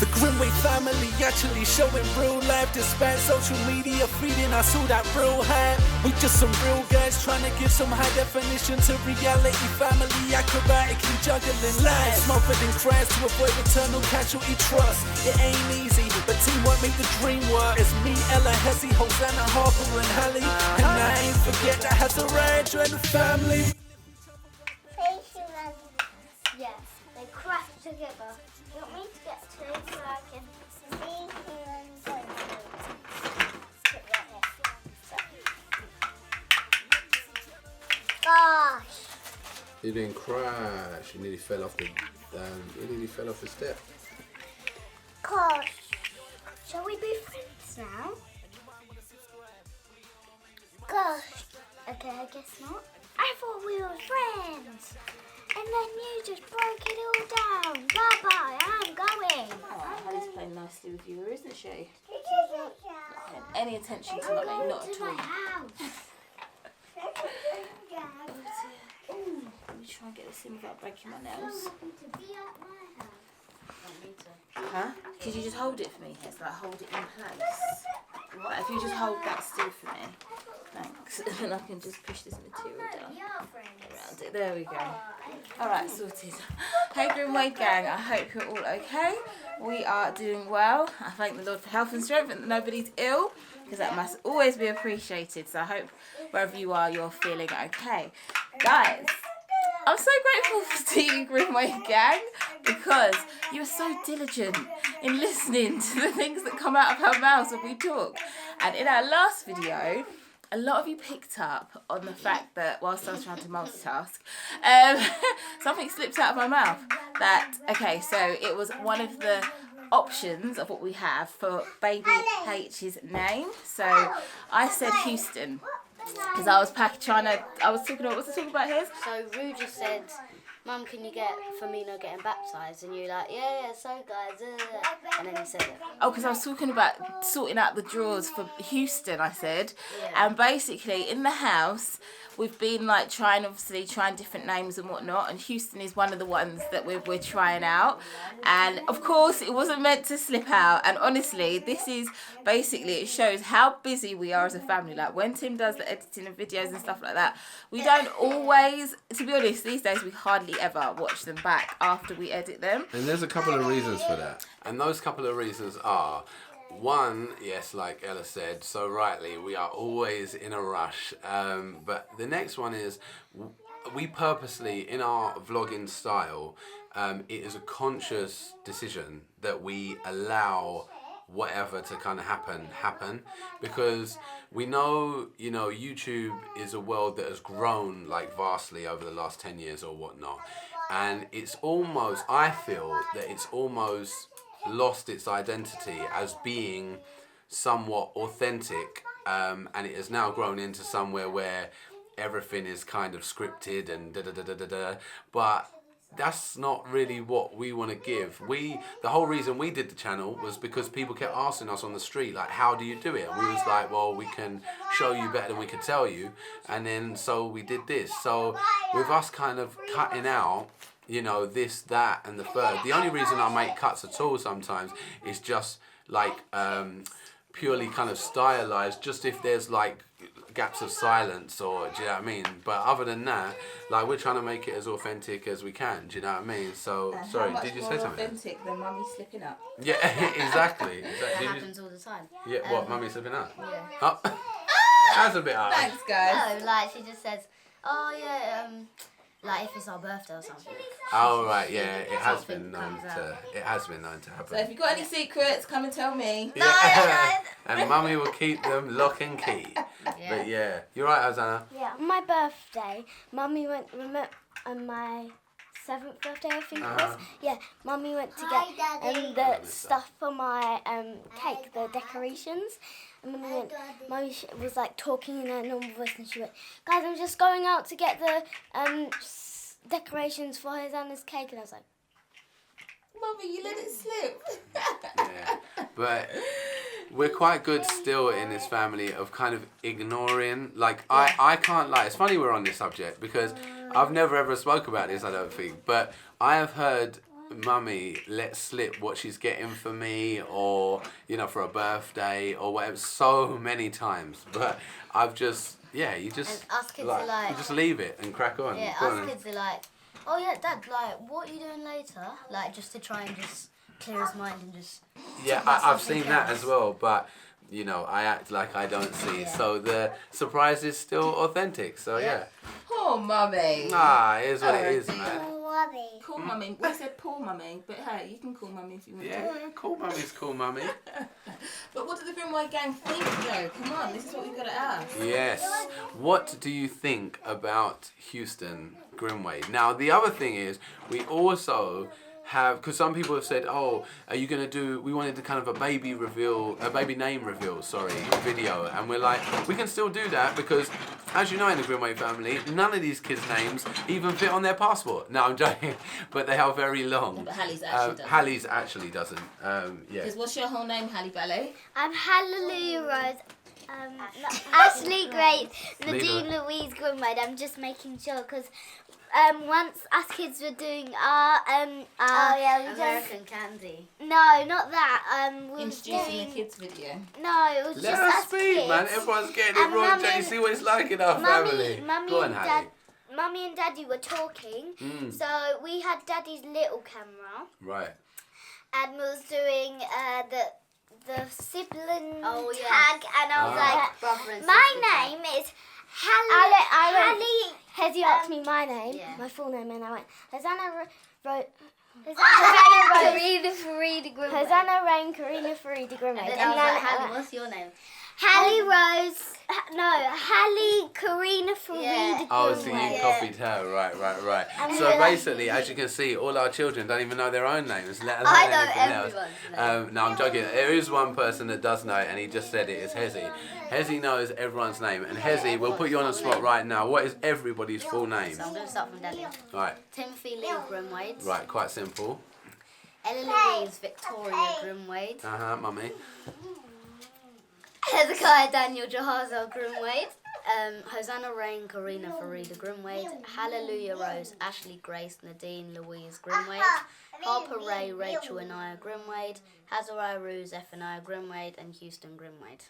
The Grimwade family actually showing real life despite social media feeding us all that real hype. We just some real guys trying to give some high definition to reality. Family acrobatically juggling lives, smothered in crowds to avoid eternal casualty trust. It ain't easy, but teamwork make the dream work. It's me, Ella, Hezzy, Hosanna, Harper and Hallie. And I ain't forget that has a rage and the family. Yes, they crash together. You want me to get two so I can see humans and put that here. Gosh! You didn't crash. You nearly fell off the. You nearly fell off the step. Gosh! Shall we be friends now? Gosh! Okay, I guess not. I thought we were friends. And then you just broke it all down. Bye-bye, I'm going. Hallie's playing nicely with you, isn't she? Not paying any attention to Mummy, not at all. Let me try and get this in without breaking my nails. Huh? Could you just hold it for me? It's like hold it in place. Right, if you just hold that still for me. Thanks. And then I can just push this material down around it. There we go. Alright, sorted. Hey Grimwade Gang, I hope you're all okay. We are doing well. I thank the Lord for health and strength and that nobody's ill, because that must always be appreciated. So I hope wherever you are, you're feeling okay. Guys, I'm so grateful to you, Grimwade Gang, because you're so diligent in listening to the things that come out of our mouths when we talk. And in our last video, a lot of you picked up on the fact that whilst I was trying to multitask, something slipped out of my mouth. Okay, so it was one of the options of what we have for baby H's name. So I said Houston, because I was talking about his? So Rue just said, Mum, can you get Firmino getting baptised? And you're like, yeah, so guys, and then you said it. Oh, because I was talking about sorting out the drawers for Houston, I said. Yeah. And basically, in the house, we've been like trying different names and whatnot. And Houston is one of the ones that we're trying out. And of course, it wasn't meant to slip out. And honestly, this is basically, it shows how busy we are as a family. Like when Tim does the editing of videos and stuff like that, we don't always, to be honest, these days we hardly ever watch them back after we edit them. And there's a couple of reasons for that. And those couple of reasons are, one, yes, like Ella said so rightly, we are always in a rush. But the next one is, we purposely, in our vlogging style, it is a conscious decision that we allow whatever to kind of happen, because we know, YouTube is a world that has grown like vastly over the last 10 years or whatnot, and it's almost, I feel that it's almost lost its identity as being somewhat authentic, and it has now grown into somewhere where everything is kind of scripted and but that's not really what we want to give. The whole reason we did the channel was because people kept asking us on the street, like, how do you do it? And we was like, well, we can show you better than we could tell you. And then so we did this. So with us kind of cutting out, this, that, and the third, the only reason I make cuts at all sometimes is just like purely kind of stylized, just if there's like gaps of silence, or do you know what I mean? But other than that, like, we're trying to make it as authentic as we can, do you know what I mean? So sorry, did you say something? Authentic than Mummy slipping up. Yeah, exactly. That happens all the time. Yeah, what, Mummy slipping up? Yeah. Oh. That's a bit hard. Thanks, guys. No, like she just says, oh yeah, like if it's our birthday or something. Oh right, yeah, it has been known to happen. So if you've got any secrets, come and tell me. Yeah. And Mummy will keep them lock and key. Yeah. But yeah, you're right, Hosanna. Yeah, on my birthday, Mummy went, on my 7th birthday, I think it was. Yeah, Mummy went to get the stuff for my cake, the decorations. And Mummy was like talking in her normal voice, and she went, guys, I'm just going out to get the decorations for Hosanna's cake. And I was like, Mummy, you let it slip. Yeah, but we're quite good still in this family of kind of ignoring, like, I can't lie, it's funny we're on this subject because I've never ever spoke about this, I don't think, but I have heard Mummy let slip what she's getting for me, or you know, for a birthday or whatever, so many times. But I've just, yeah, you just And us kids are like, you just leave it and crack on. yeah, Go us on. kids are like, oh yeah, Dad, like, what are you doing later? Like, just to try and just clear his mind and just. Yeah, talk about I've something seen that else. as well, but you know, I act like I don't see. Yeah. So the surprise is still authentic. So yeah. Poor mummy. Nah, it is what it is, dear. man. Call mummy. We said poor mummy, but hey, you can call mummy if you want to. Yeah, cool mummy's cool mummy. But what do the Grimwade Gang think though? Come on, this is what we've got to ask. Yes. What do you think about Houston Grimwade? Now, the other thing is, we also have, because some people have said, oh, are you going to do, we wanted to kind of a baby name reveal, video. And we're like, we can still do that because, as you know, in the Grimwade family, none of these kids' names even fit on their passport. No, I'm joking, but they are very long. But Hallie's actually doesn't. Hallie's actually doesn't. Yeah. Because what's your whole name, Hallie Ballet? I'm Hallelujah Rose. Ashley Grace, Nadine Leader. Louise Grimwade. I'm just making sure because once us kids were doing our American Candy. no, not that. We was Introducing doing the kids video. no, it was Let just us us speak, kids. man. Everyone's getting it And wrong. Mummy Jack. You and- see what it's like in our family. Mummy Go on, and Hallie. Mummy and Daddy were talking, so we had Daddy's little camera, Right. and we was doing the sibling Oh, yeah. tag, and I was like, Brother and my sister tag. name is Hallie. I Hezzy asked me my name, Yeah. my full name, and I went, Hosanna Hosanna Karina Farida Grimwade. Hosanna Rain, Karina Farida Grimwade. And then I was like, Hallie, what's your name? Hallie Rose, Hallie Karina Farida Yeah. Oh, so you Grimwade. copied her. Right. And So we're like- basically, as you can see, all our children don't even know their own names, let alone I know anything else. everyone's name. No, I'm joking. There is one person that does know, and he just said it is Hezzy. Hezzy knows everyone's name. And Hezzy, we'll put you on the spot right now. What is everybody's full name? So I'm going to start from Daddy. Right, Timothy Lee Grimwade. right, quite simple. Ella Louise Victoria Grimwade. Mummy. Hezekiah Daniel Jahazel Grimwade. Hosanna Rain Karina Farida Grimwade. Hallelujah Rose Ashley Grace Nadine Louise Grimwade. Harper Ray Rachel Anaya Grimwade. Hazariah Ruse Zephaniah Grimwade. And Houston Grimwade.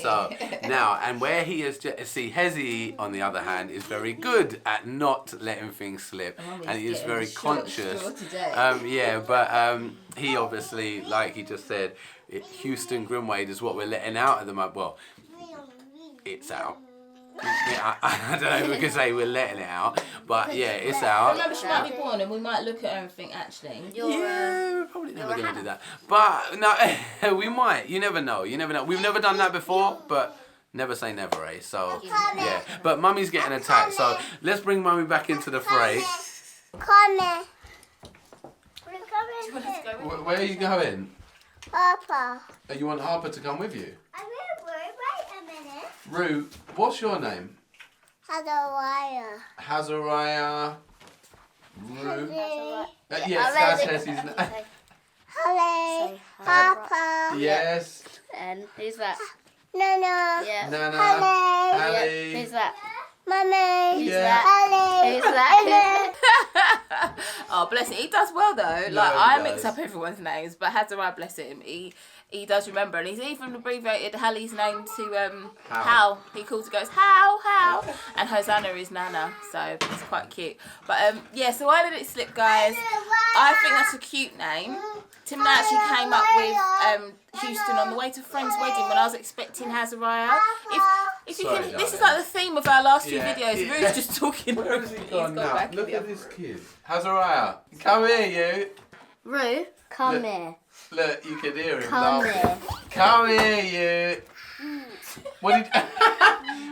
So now, and where he is, see, Hezzy on the other hand is very good at not letting things slip, and he is getting very the short conscious. straw today. Yeah, but he obviously, like he just said, Houston Grimwade is what we're letting out at the moment. Well, it's out. Yeah, I don't know if we can say we're letting it out, but yeah, it's out. Remember, she might be born and we might look at her and think, actually, You're Yeah, we're probably never going to do that. But no, we might. You never know. You never know. We've never done that before, but never say never, eh? So, yeah. But Mummy's getting attacked, so let's bring Mummy back into the fray. Come here. let's go with Where are you going? Papa. You want Harper to come with you? I'm going to wait a minute. Rue, what's your name? Hazariah. Hazariah. Rue. Hallie. Yes, that's Hezzy's name. Hallie. Papa. Yes. And who's that? Nana. Yeah. Nana. Hallie. Hallie. Who's that? Mummy. Who's Yeah. that? Hallie. Who's that? Oh, bless him. He does well though. No, Like he I does. mix up everyone's names, but Hazariah, bless him, he does remember, and he's even abbreviated Hallie's name to Hal. He calls it, goes Hal, and Hosanna is Nana, so it's quite cute. But yeah, so I let it slip, guys. I think that's a cute name. Tim actually came up with Houston on the way to a friend's wedding when I was expecting Hazariah. If you Sorry, can, this is darling. like the theme of our last few Yeah, videos. yeah. Rue's just talking. Where has he He's gone now? back in Look the at other- this kid. Hazariah, come here, Rue, come Look. here. you. Look, you can hear him Come laughing. here. Come here, you.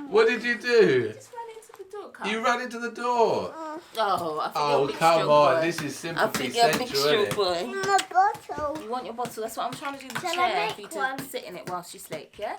What did you do? Just ran into the door, Carl. You ran into the door. Oh, I think Oh, you're a big come strong on. boy. This is I sympathy think you're a big central, strong isn't it? boy. My bottle. You want your bottle? That's what I'm trying to do. The Shall I chair make for you to one? sit in it whilst you sleep. Yeah.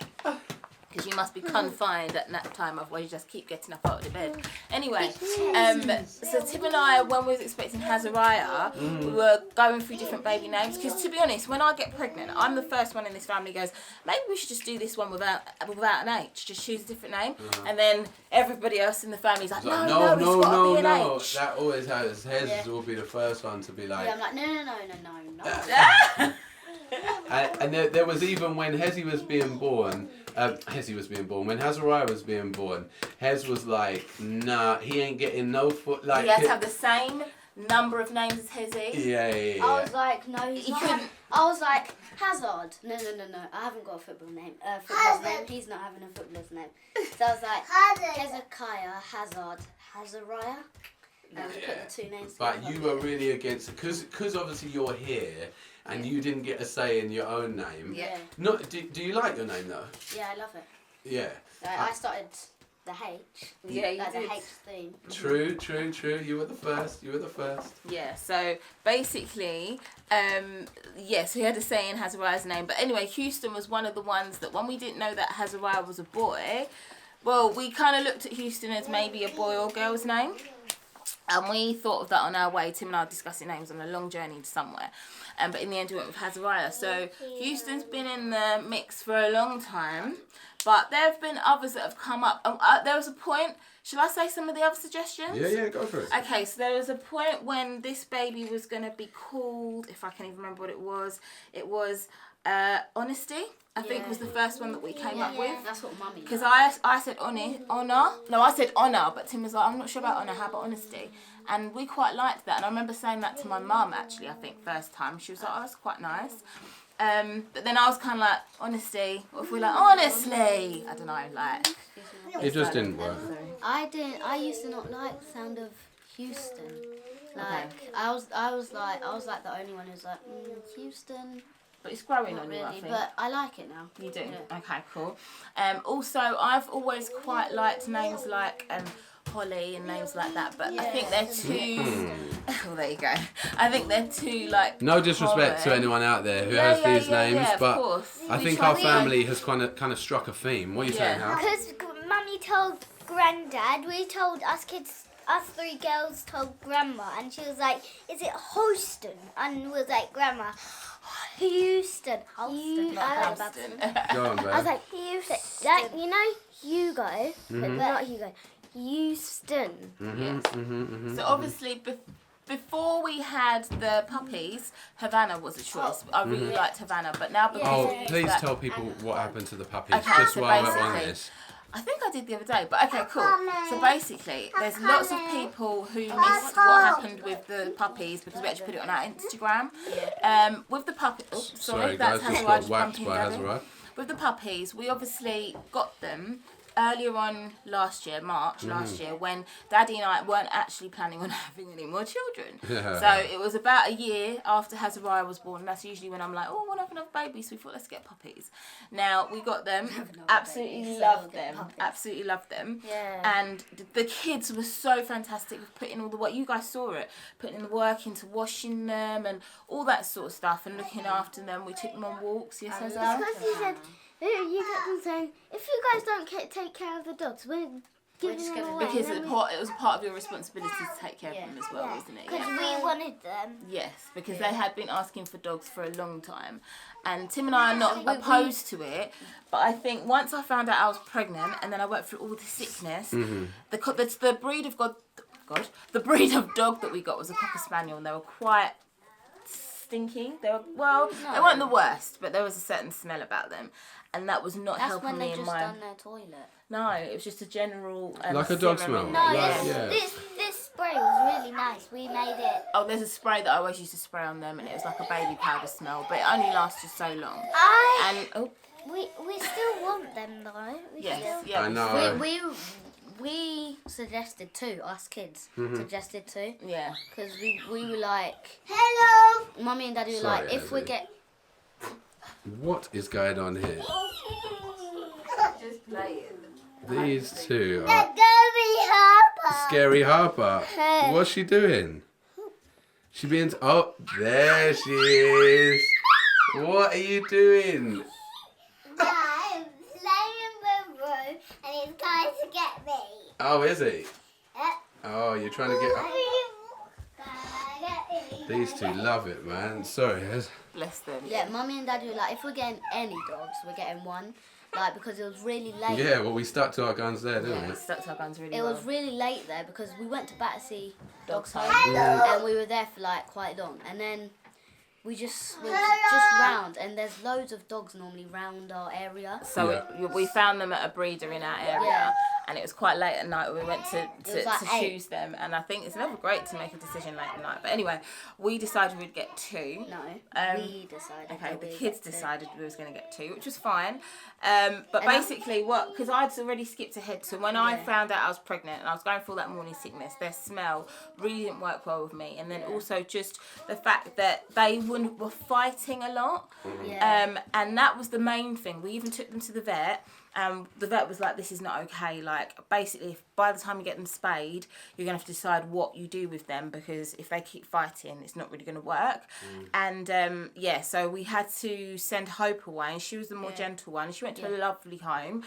because you must be confined at nap time, otherwise you just keep getting up out of the bed. Anyway, so Tim and I, when we was expecting Hazariah, we were going through different baby names, because to be honest, when I get pregnant, I'm the first one in this family who goes, maybe we should just do this one without an H, just choose a different name, and then everybody else in the family's like, no, it's got to be an H. That always has. Hez will be the first one to be like... Yeah, I'm like, no. And there was even when Hezzy was being born, when Hazariah was being born, Hez was like, nah, he ain't getting no foot. Like, he has to have the same number of names as Hezzy. Yeah. I was like, no, he couldn't. I was like, Hazard. No. I haven't got a footballer's name. He's not having a footballer's name. So I was like, Hezekiah, Hazard, Hazariah. And we put the two names together. But you were really against it, because obviously you're here and you didn't get a say in your own name. Yeah. Do you like your name though? Yeah, I love it. Yeah. I started the H. Yeah, you like did. the H theme. True. You were the first. Yeah, so basically, so he had a say in Hazariah's name. But anyway, Houston was one of the ones that when we didn't know that Hazariah was a boy, well, we kind of looked at Houston as maybe a boy or girl's name. And we thought of that on our way. Tim and I were discussing names on a long journey to somewhere. But in the end we went with Hazariah. So Houston's been in the mix for a long time. But there have been others that have come up. There was a point, shall I say some of the other suggestions? Yeah, go for it. Okay, so there was a point when this baby was going to be called, if I can even remember what it was Honesty. I think was the first one that we came up with. That's what Mummy. Because I said honour. No, I said honour, but Tim was like, I'm not sure about honour, how about honesty? And we quite liked that. And I remember saying that to my mum, actually, I think, first time. She was like, oh, that's quite nice. But then I was kind of like, honesty. What if we're like, honestly? I don't know, like... It just didn't work. I used to not like the sound of Houston. Like, I was like the only one who's like, Houston... But it's growing Not on really, you, I think. but I like it now. You do? Yeah. Okay, cool. Also, I've always quite liked names like Holly and names like that, but I think they're too... Oh, there you go. I think they're too, like... No disrespect to anyone out there who has these names, but I think our family has kind of struck a theme. What are you saying, Hal? Because Mummy told Granddad, us three girls told Grandma, and she was like, is it Houston? And was like, Grandma, Houston. Not Houston. Go on, babe. I was like, Houston. Like, you know, Hugo, but not Hugo. Houston. So obviously, before we had the puppies, Havana was a choice. I really liked Havana, but now because... Oh, please tell people what happened to the puppies, Okay, just so while we're on basically- this. I think I did the other day, but okay, cool. So basically, there's lots of people who missed what happened with the puppies because we actually put it on our Instagram. With the puppies, Sorry that's guys, just Hazariah got just whacked bumping by Daddy. Hazariah. With the puppies, we obviously got them earlier on last year, March last year, when Daddy and I weren't actually planning on having any more children. So it was about a year after Hazariah was born. That's usually when I'm like, oh, I want to have another baby, so we thought, let's get puppies. Now, we got them, absolutely loved them, Yeah. And the kids were so fantastic with putting all the work, you guys saw it, putting the work into washing them and all that sort of stuff and looking after them. We took them on walks, yes, Hazariah? Because you said, you kept on saying, if you guys don't take care of the dogs, we're giving just them gonna away. Because And it then was part of your responsibility to take care of them as well, wasn't it? Because we wanted them. Yes, because they had been asking for dogs for a long time. And Tim and I are not opposed to it, but I think once I found out I was pregnant and then I went through all the sickness, the breed of the breed of dog that we got was a Cocker Spaniel, and they were quite stinky. They weren't the worst, but there was a certain smell about them. And that was not That's helping when me they in just my... done their toilet. No, it was just a general... Like a dog smell? simmering. No, Yeah. this spray was really nice. We made it. Oh, there's a spray that I always used to spray on them, and it was like a baby powder smell, but it only lasted so long. We still want them though. I know. We suggested too, us kids suggested too. Yeah. Because we were like, Hello. Mummy and Daddy were Sorry, like, if we Ezzy. get... What is going on here? Just play it. These two The are... Gummy Harper. Scary Harper. What's she doing? She being... Oh, there she is. What are you doing? I'm playing with Oh, is he? Oh, you're trying to get up. These two love it, man. Sorry, Hez. Bless them. Yeah, Mummy and Daddy were like, if we're getting any dogs, we're getting one. Like, because it was really late. Yeah, well, we stuck to our guns there, didn't we? Stuck to our guns really It well. was really late there because we went to Battersea Dogs Home Mm. and we were there for like quite long. And then we were just round, and there's loads of dogs normally round our area. So we found them at a breeder in our area. Yeah. And it was quite late at night. We went to like 8. choose them, and I think it's never great to make a decision late at night. But anyway, we decided we'd get 2. No, we decided. Okay, that the we would kids get 2. decided we was going to get 2, which was fine. But And basically, because I'd already skipped ahead, so when I found out I was pregnant and I was going through all that morning sickness, their smell really didn't work well with me. And then also just the fact that they were fighting a lot. Yeah. And that was the main thing. We even took them to the vet. The vet was like, this is not okay. Like, basically, if by the time you get them spayed, you're going to have to decide what you do with them, because if they keep fighting, it's not really going to work. And, so we had to send Hope away, and she was the more gentle one. She went to a lovely home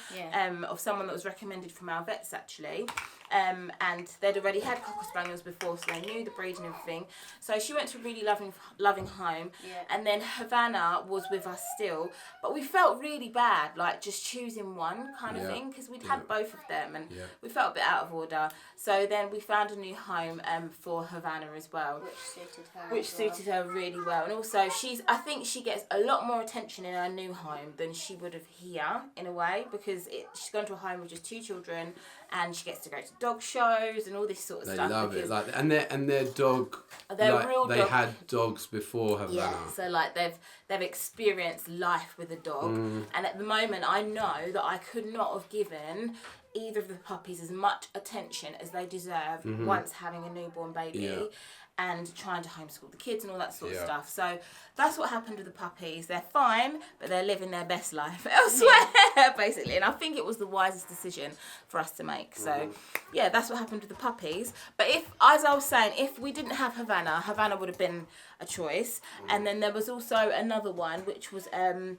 of someone that was recommended from our vets, actually. And they'd already had Cocker Spaniels before, so they knew the breed and everything. So she went to a really loving home. And then Havana was with us still. But we felt really bad, like just choosing one kind of thing, because we'd had both of them, and we felt a bit out of order. So then we found a new home for Havana as well. Which suited her really well. And also, I think she gets a lot more attention in her new home than she would have here, in a way, because she's gone to a home with just 2 children, and she gets to go to dog shows and all this sort of stuff. They love it. Like, and their dog. They had dogs before Havana. Yeah, so like they've experienced life with a dog, and at the moment I know that I could not have given either of the puppies as much attention as they deserve once having a newborn baby. And trying to homeschool the kids and all that sort of stuff. So that's what happened with the puppies. They're fine, but they're living their best life elsewhere, basically. And I think it was the wisest decision for us to make. So, that's what happened with the puppies. But as I was saying, if we didn't have Havana would have been a choice. And then there was also another one, which was... it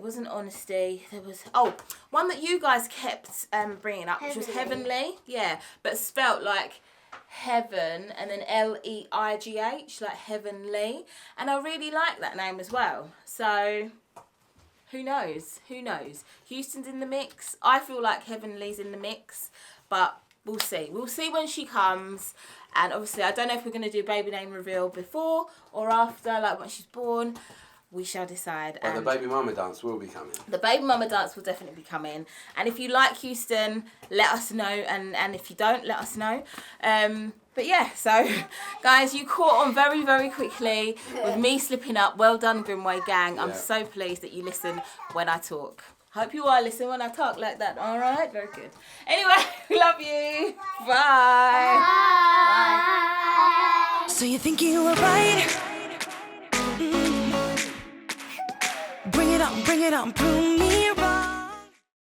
wasn't Honesty. There was one that you guys kept bringing up, which was Heavenly. Yeah, but spelt like Heaven and then Leigh, like Heavenly, and I really like that name as well. So who knows? Houston's in the mix. I feel like Heavenly's in the mix, but we'll see when she comes. And obviously I don't know if we're going to do baby name reveal before or after, like when she's born. We shall decide. But the baby mama dance will be coming. The baby mama dance will definitely be coming. And if you like Houston, let us know. And if you don't, let us know. But yeah, so guys, you caught on very, very quickly with me slipping up. Well done, Grimwade Gang. I'm so pleased that you listen when I talk. Hope you are listening when I talk like that. All right? Very good. Anyway, we love you. Bye. Bye. So you think you were right? Bring it on, prove me